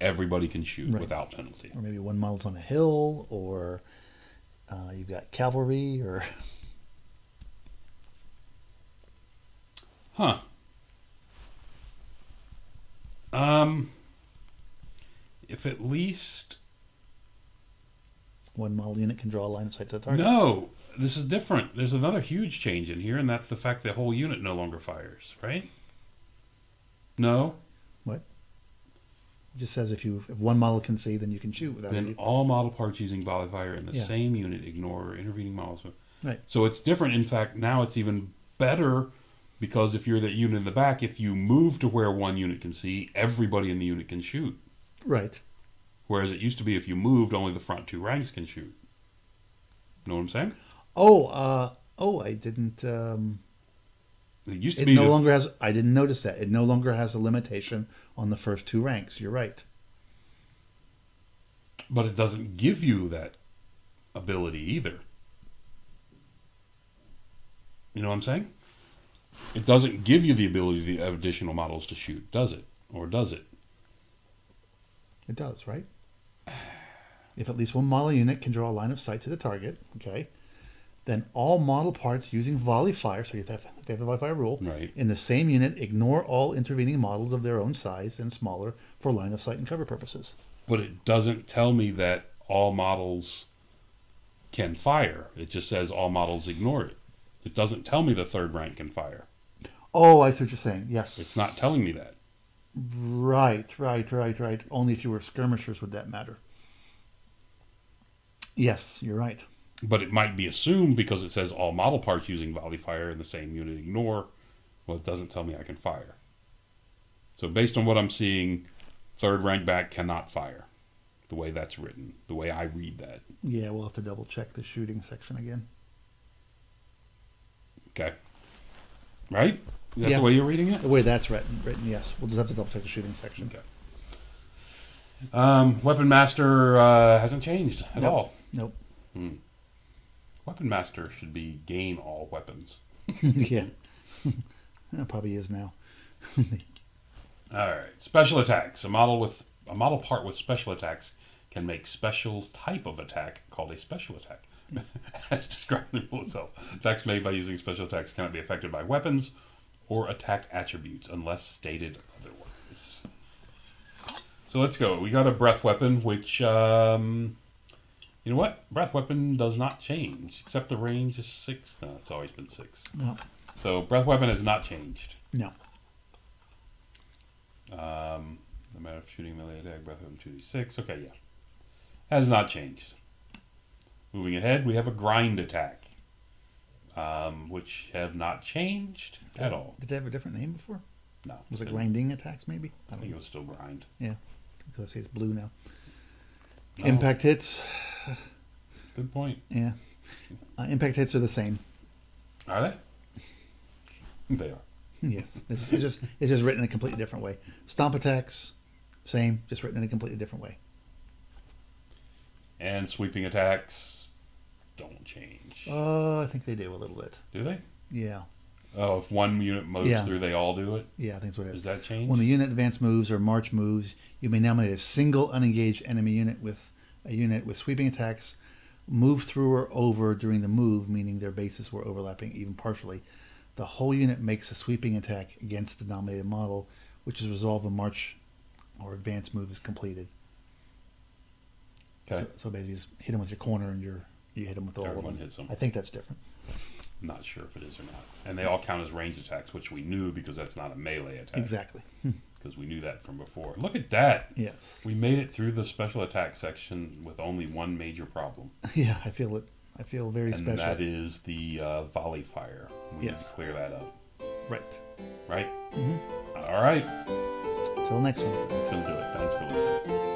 everybody can shoot without penalty. Or maybe one model's on a hill, or you've got cavalry, or... Huh. If at least... One model unit can draw a line of sight to the target. No, this is different. There's another huge change in here, and that's the fact that the whole unit no longer fires, right? No? What? It just says if one model can see, then you can shoot without Then all model parts using volley fire in the same unit ignore intervening models. Right. So it's different. In fact, now it's even better because if you're that unit in the back, if you move to where one unit can see, everybody in the unit can shoot. Right. Whereas it used to be if you moved, only the front two ranks can shoot. Know what I'm saying? I didn't... It used to It be no longer has... I didn't notice that. It no longer has a limitation on the first two ranks. You're right. But it doesn't give you that ability either. You know what I'm saying? It doesn't give you the ability of additional models to shoot, does it? Or does it? It does, right? If at least one model unit can draw a line of sight to the target, okay, then all model parts using volley fire, so you have the volley fire rule, right, in the same unit ignore all intervening models of their own size and smaller for line of sight and cover purposes. But it doesn't tell me that all models can fire. It just says all models ignore it. It doesn't tell me the third rank can fire. Oh, I see what you're saying. Yes. It's not telling me that. Right. Only if you were skirmishers would that matter. Yes, you're right. But it might be assumed because it says all model parts using volley fire in the same unit ignore. Well, it doesn't tell me I can fire. So based on what I'm seeing, third rank back cannot fire. The way that's written. The way I read that. Yeah, we'll have to double check the shooting section again. Okay. Right? Is that the way you're reading it? The way that's written, yes. We'll just have to double check the shooting section. Okay. Weapon Master hasn't changed at all. Nope. Weapon Master should be gain all weapons. Yeah. It probably is now. Alright. Special attacks. A model part with special attacks can make special type of attack called a special attack. As described in the rule itself. Attacks made by using special attacks cannot be affected by weapons or attack attributes unless stated otherwise. So let's go. We got a breath weapon, which, you know what? Breath weapon does not change, except the range is 6. No, it's always been 6. No. So breath weapon has not changed. No. No matter if shooting melee attack, breath weapon 2d6. Okay, yeah. Has not changed. Moving ahead, we have a grind attack, which have not changed at all. Did they have a different name before? No. Was it grinding attacks, maybe? I think it was still grind. Yeah, because I see it's blue now. No. Impact hits. Good point. Yeah. Impact hits are the same. Are they? They are. Yes. It's just written in a completely different way. Stomp attacks, same, just written in a completely different way. And sweeping attacks don't change. I think they do a little bit. Do they? Yeah. Oh, if one unit moves through, they all do it? Yeah, I think that's what it is. Does that change? When the unit advance moves or march moves, you may nominate a single unengaged enemy unit with sweeping attacks move through or over during the move, meaning their bases were overlapping even partially. The whole unit makes a sweeping attack against the nominated model, which is resolved when march or advance move is completed. Okay. So basically, you just hit them with your corner, and you hit them with all Everyone of them. hits them. I think that's different. I'm not sure if it is or not. And they all count as range attacks, which we knew because that's not a melee attack. Exactly. Because we knew that from before. Look at that. Yes. We made it through the special attack section with only one major problem. Yeah, I feel it. I feel very and special. that is the volley fire. We need to clear that up. Right. Right? Mm-hmm. All right. Till next one. That's going to do it. Thanks for listening.